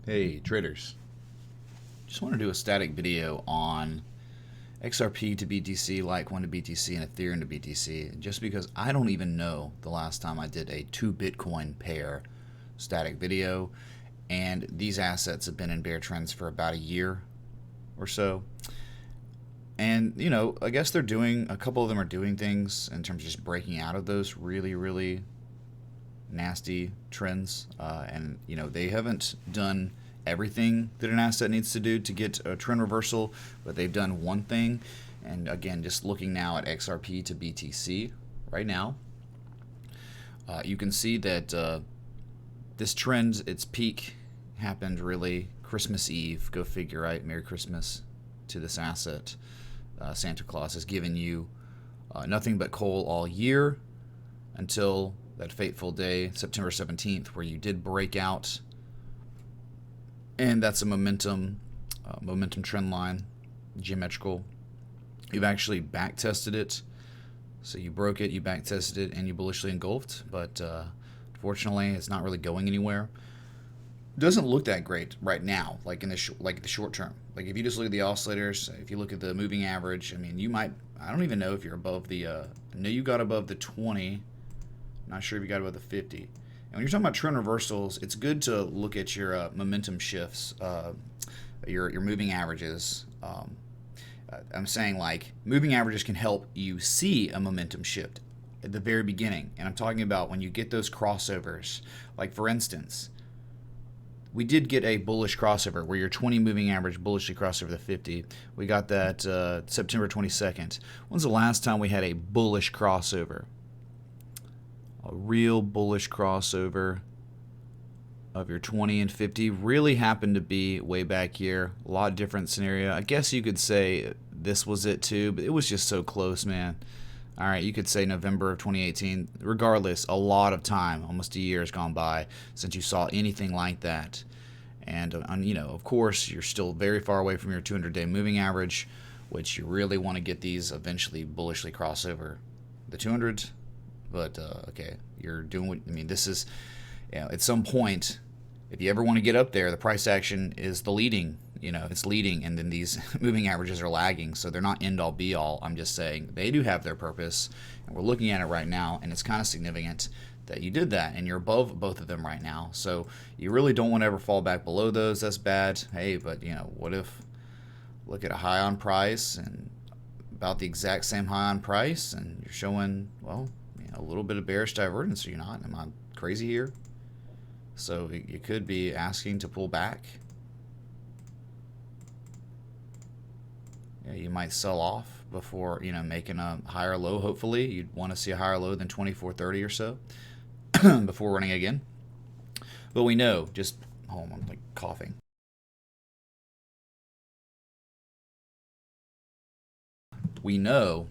Hey traders, just want to do a static video on XRP to BTC, Litecoin to BTC, and Ethereum to BTC, just because I don't even know the last time I did a 2 Bitcoin pair static video, and these assets have been in bear trends for about a year or so. And, I guess a couple of them are doing things in terms of just breaking out of those really nasty trends. They haven't done everything that an asset needs to do to get a trend reversal, but they've done one thing. And again, just looking now at XRP to BTC right now, you can see that this trend, its peak happened really Christmas Eve. Go figure, right? Merry Christmas to this asset. Santa Claus has given you nothing but coal all year until that fateful day, September 17th, where you did break out, and that's a momentum trend line, geometrical. You've actually back tested it, so you broke it, you back tested it, and you bullishly engulfed. But unfortunately, it's not really going anywhere. It doesn't look that great right now, like in the short term. Like if you just look at the oscillators, if you look at the moving average, I mean, I don't even know if you're above the. I know you got above the 20. Not sure if you got above the 50. And when you're talking about trend reversals, it's good to look at your momentum shifts, your moving averages. I'm saying like moving averages can help you see a momentum shift at the very beginning. And I'm talking about when you get those crossovers. Like for instance, we did get a bullish crossover where your 20 moving average bullishly crossed over the 50. We got that September 22nd. When's the last time we had a bullish crossover? A real bullish crossover of your 20 and 50 really happened to be way back here. A lot different scenario. I guess you could say this was it too, but it was just so close, man. All right, you could say November of 2018. Regardless, a lot of time, almost a year has gone by since you saw anything like that. And, of course, you're still very far away from your 200-day moving average, which you really want to get these eventually bullishly cross over the 200. But, okay, you're doing what, this is, at some point, if you ever want to get up there, the price action is the leading. It's leading, and then these moving averages are lagging, so they're not end-all be-all. I'm just saying they do have their purpose, and we're looking at it right now, and it's kind of significant that you did that, and you're above both of them right now. So you really don't want to ever fall back below those. That's bad. Hey, but, what if, look at a high on price and about the exact same high on price, and you're showing, well, a little bit of bearish divergence, or you're not? Am I crazy here? So you could be asking to pull back. You might sell off before making a higher low. Hopefully you'd want to see a higher low than 24.30 or so before running again. But we know, just hold on, I'm like coughing. We know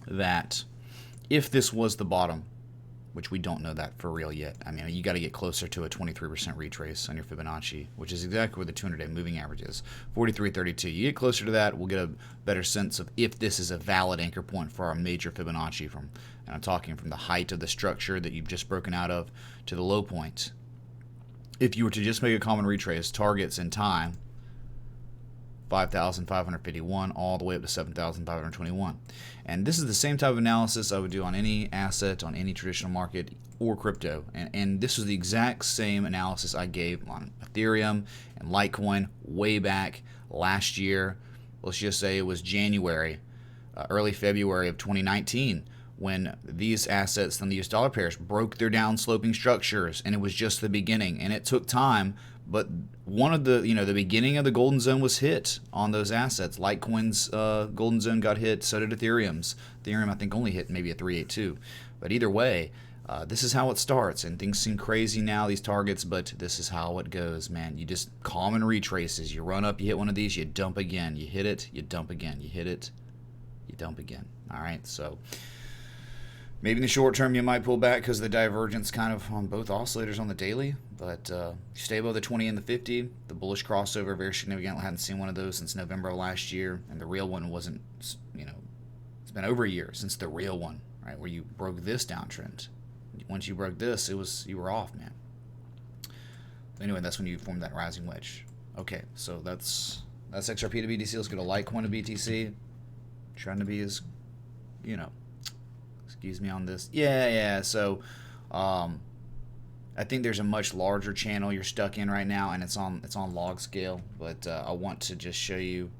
that if this was the bottom, which we don't know that for real yet. I mean, you got to get closer to a 23% retrace on your Fibonacci, which is exactly where the 200-day moving average is, 43.32. You get closer to that, we'll get a better sense of if this is a valid anchor point for our major Fibonacci and I'm talking from the height of the structure that you've just broken out of to the low point. If you were to just make a common retrace, targets in time, 5,551 all the way up to 7,521. And this is the same type of analysis I would do on any asset, on any traditional market or crypto. And this was the exact same analysis I gave on Ethereum and Litecoin way back last year. Let's just say it was January, early February of 2019, when these assets and the US dollar pairs broke their downsloping structures, and it was just the beginning, and it took time. But one of the, the beginning of the golden zone was hit on those assets. Litecoin's golden zone got hit, so did Ethereum's. Ethereum, I think, only hit maybe a 382. But either way, this is how it starts. And things seem crazy now, these targets, but this is how it goes, man. You just common retraces. You run up, you hit one of these, you dump again. You hit it, you dump again. You hit it, you dump again. All right, so maybe in the short term you might pull back because of the divergence kind of on both oscillators on the daily, but you stay above the 20 and the 50. The bullish crossover, very significant. I hadn't seen one of those since November of last year, and the real one wasn't, it's been over a year since the real one, right, where you broke this downtrend. Once you broke this, you were off, man. Anyway, that's when you form that rising wedge. Okay, so that's XRP to BTC. Let's go to Litecoin to BTC. Trying to be as, excuse me on this. Yeah. So, I think there's a much larger channel you're stuck in right now, and it's on log scale. But I want to just show you,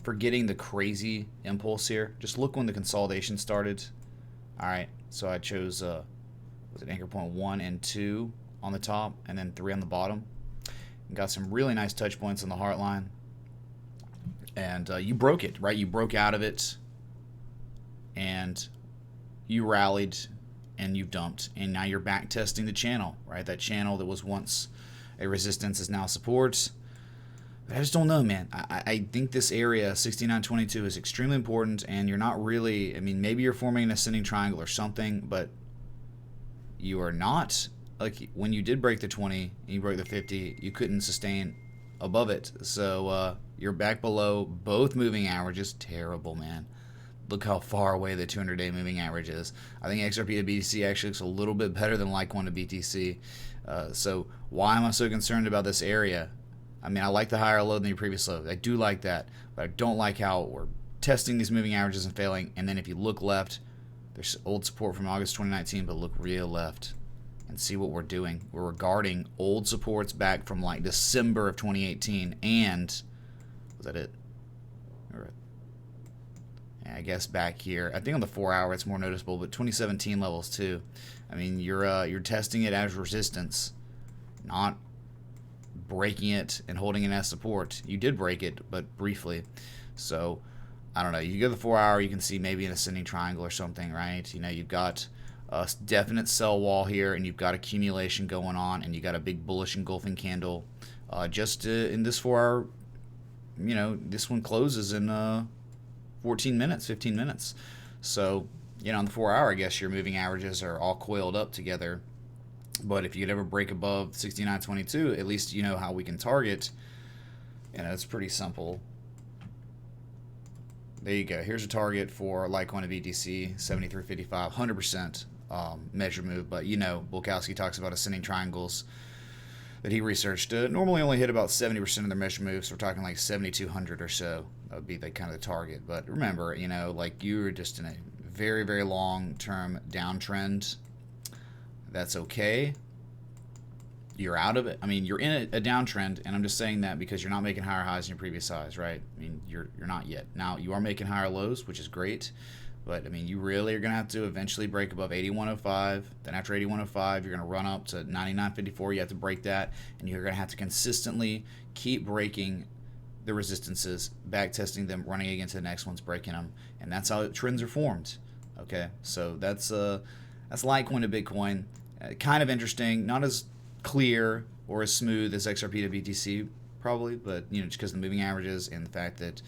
forgetting the crazy impulse here. Just look when the consolidation started. All right, so I chose was it anchor point 1 and 2 on the top, and then 3 on the bottom. And got some really nice touch points on the heart line. And you broke it, right? You broke out of it, and you rallied, and you dumped, and now you're back testing the channel, right? That channel that was once a resistance is now support. But I just don't know, man. I think this area, 69.22, is extremely important, and you're not really, I mean, maybe you're forming an ascending triangle or something, but you are not, like when you did break the 20 and you broke the 50, you couldn't sustain above it. So you're back below both moving averages. Terrible, man. Look how far away the 200-day moving average is. I think XRP to BTC actually looks a little bit better than Litecoin to BTC. So why am I so concerned about this area? I mean, I like the higher low than your previous low. I do like that, but I don't like how we're testing these moving averages and failing. And then if you look left, there's old support from August 2019, but look real left and see what we're doing. We're regarding old supports back from like December of 2018, and was that it? Or, I guess back here, I think on the 4 hour it's more noticeable, but 2017 levels too. I mean, you're testing it as resistance, not breaking it and holding it as support. You did break it, but briefly. So I don't know. You go to the 4 hour, you can see maybe an ascending triangle or something, right? You know, you've got a definite sell wall here, and you've got accumulation going on, and you got a big bullish engulfing candle. In this 4 hour, you know, this one closes in 14 minutes, 15 minutes. So, you know, on the 4 hour, I guess your moving averages are all coiled up together. But if you could ever break above 69.22, at least you know how we can target. You know, it's pretty simple. There you go. Here's a target for Litecoin to BTC, 73.55, 100% measure move. But, you know, Bulkowski talks about ascending triangles that he researched normally only hit about 70% of their measure moves. So we're talking like 7,200 or so. That would be the kind of the target. But remember, you know, like you were just in a very, very long-term downtrend. That's okay. You're out of it. I mean, you're in a downtrend, and I'm just saying that because you're not making higher highs than your previous highs, right? I mean, you're not yet. Now, you are making higher lows, which is great, but, I mean, you really are going to have to eventually break above 81.05. Then after 81.05, you're going to run up to 99.54. You have to break that, and you're going to have to consistently keep breaking the resistances, back testing them, running against the next ones, breaking them, and that's how trends are formed, okay? So that's Litecoin to Bitcoin. Kind of interesting, not as clear or as smooth as XRP to BTC probably, but you know, just because of the moving averages and the fact that,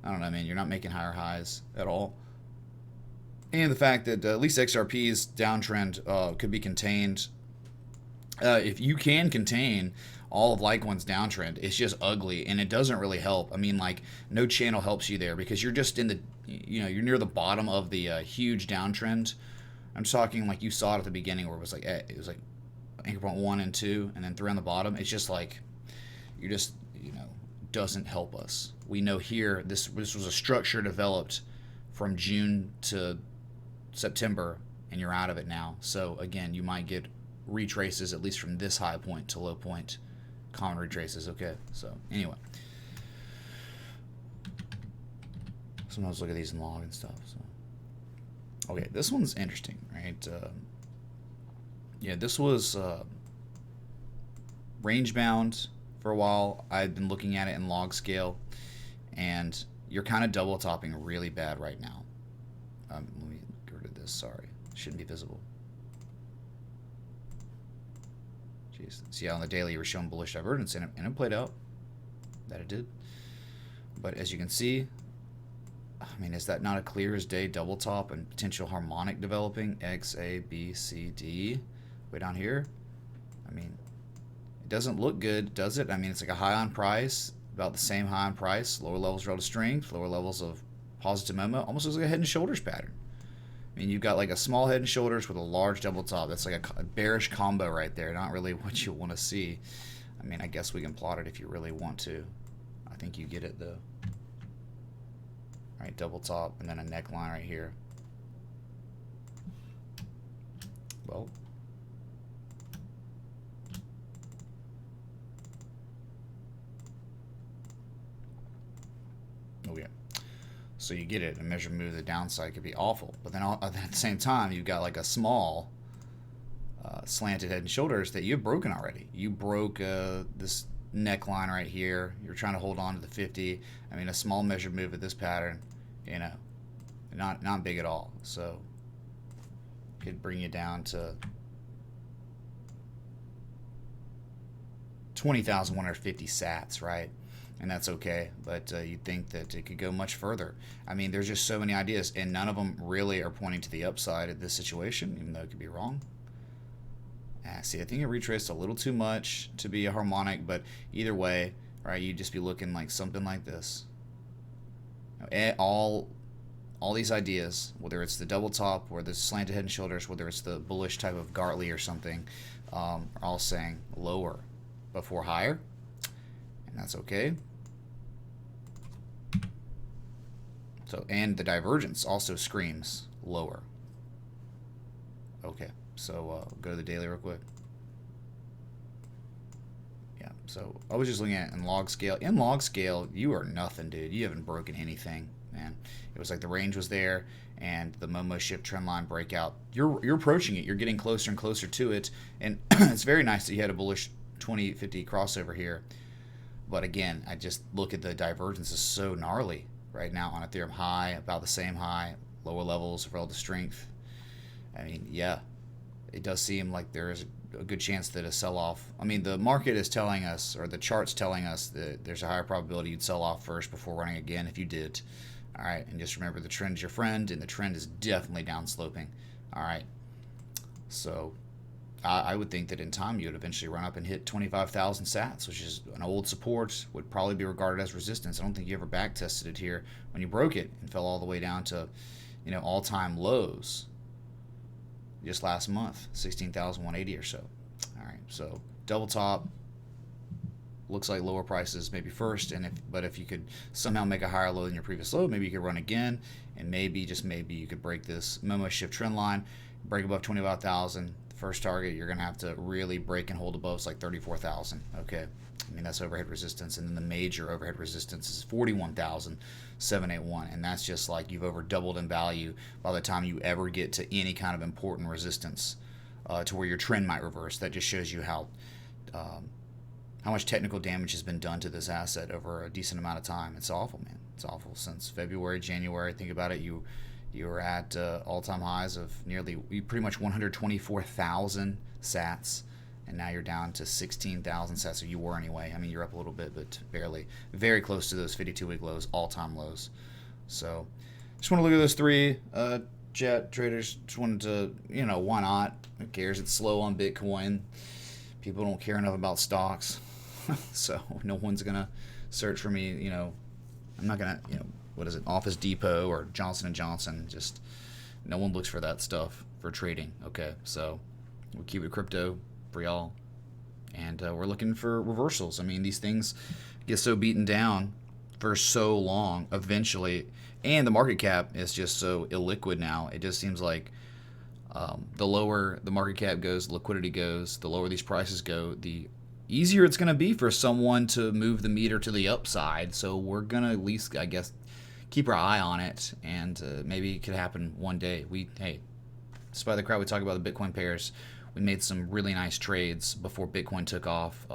I don't know, man, you're not making higher highs at all, and the fact that at least XRP's downtrend could be contained. If you can contain all of Litecoin's downtrend, it's just ugly, and it doesn't really help. I mean, like, no channel helps you there because you're just in the, you know, you're near the bottom of the huge downtrend. I'm talking like you saw it at the beginning where it was like anchor point 1 and 2 and then 3 on the bottom. It's just like you're just, you know, doesn't help us. We know here this was a structure developed from June to September, and you're out of it now. So again, you might get retraces at least from this high point to low point, common retraces. Okay, so anyway, sometimes look at these in log and stuff. So. Okay, this one's interesting, right? Yeah, this was range bound for a while. I've been looking at it in log scale, and you're kind of double topping really bad right now. Let me get rid of this. Sorry, shouldn't be visible. Jeez, see how on the daily you were showing bullish divergence, and it played out. That it did. But as you can see, I mean, is that not a clear as day double top and potential harmonic developing? X, A, B, C, D. Way down here. I mean, it doesn't look good, does it? I mean, it's like a high on price, about the same high on price, lower levels of relative strength, lower levels of positive momentum, almost looks like a head and shoulders pattern. I mean, you've got like a small head and shoulders with a large double top. That's like a bearish combo right there. Not really what you want to see. I mean, I guess we can plot it if you really want to. I think you get it though. All right, double top and then a neckline right here. Well, oh yeah. So you get it. A measured move to the downside could be awful, but then at the same time, you've got like a small slanted head and shoulders that you've broken already. You broke this neckline right here. You're trying to hold on to the 50. I mean, a small measured move at this pattern, you know, not big at all. So could bring you down to 20,150 sats, right? And that's okay, but you'd think that it could go much further. I mean, there's just so many ideas, and none of them really are pointing to the upside of this situation, even though it could be wrong. See, I think it retraced a little too much to be a harmonic, but either way, right, you'd just be looking like something like this. All these ideas, whether it's the double top or the slanted head and shoulders, whether it's the bullish type of Gartley or something, are all saying lower before higher, and that's okay. So, and the divergence also screams lower. Okay, so go to the daily real quick. Yeah, so I was just looking at it in log scale. In log scale, you are nothing, dude. You haven't broken anything, man. It was like the range was there, and the Momo shift trend line breakout. You're approaching it. You're getting closer and closer to it, and it's very nice that you had a bullish 2050 crossover here. But again, I just look at the divergence is so gnarly right now on Ethereum high, about the same high, lower levels of relative strength. I mean, yeah, it does seem like there is a good chance that a sell-off. I mean, the market is telling us, or the chart's telling us, that there's a higher probability you'd sell off first before running again if you did. All right, and just remember the trend is your friend, and the trend is definitely down sloping. All right, so I would think that in time you would eventually run up and hit 25,000 sats, which is an old support, would probably be regarded as resistance. I don't think you ever back tested it here when you broke it and fell all the way down to, you know, all-time lows just last month, 16,180 or so. All right, so double top looks like lower prices maybe first, and if you could somehow make a higher low than your previous low, maybe you could run again, and maybe just maybe you could break this Momo shift trend line, break above 25,000. First target you're going to have to really break and hold above is like 34,000. Okay, I mean that's overhead resistance, and then the major overhead resistance is 41,781, and that's just like you've over doubled in value by the time you ever get to any kind of important resistance to where your trend might reverse. That just shows you how much technical damage has been done to this asset over a decent amount of time. It's awful, man. It's awful. Since February, January, think about it, you were at all-time highs of pretty much 124,000 sats, and now you're down to 16,000 sats, or you were anyway. I mean, you're up a little bit, but barely. Very close to those 52-week lows, all-time lows. So just want to look at those three jet traders. Just wanted to, why not? Who cares? It's slow on Bitcoin. People don't care enough about stocks. So no one's going to search for me, I'm not going to, what is it, Office Depot or Johnson & Johnson. Just no one looks for that stuff for trading. Okay, so we'll keep it crypto for y'all. And we're looking for reversals. I mean, these things get so beaten down for so long eventually. And the market cap is just so illiquid now. It just seems like the lower the market cap goes, liquidity goes, the lower these prices go, the easier it's going to be for someone to move the meter to the upside. So we're going to at least, I guess, keep our eye on it, and maybe it could happen one day. Hey, despite the crowd, we talk about the Bitcoin pairs. We made some really nice trades before Bitcoin took off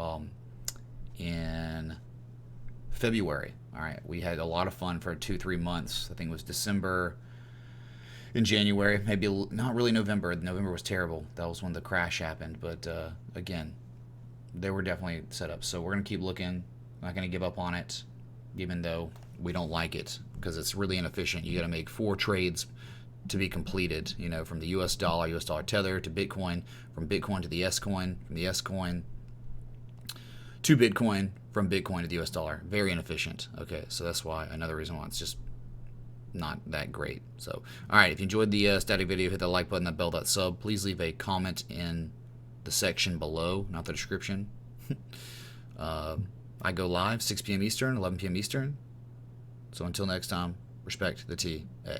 in February. All right, we had a lot of fun for 2-3 months. I think it was December and January, maybe not really November. November was terrible. That was when the crash happened. But again, they were definitely set up. So we're going to keep looking. Not going to give up on it, even though we don't like it, because it's really inefficient. You got to make 4 trades to be completed, from the US dollar tether to Bitcoin, from Bitcoin to the S coin, from the S coin to Bitcoin, from Bitcoin to the US dollar. Very inefficient. Okay, so that's why, another reason why it's just not that great. So, all right, if you enjoyed the static video, hit that like button, that bell, that sub. Please leave a comment in the section below, not the description. I go live 6 p.m. Eastern, 11 p.m. Eastern. So until next time, respect the TA.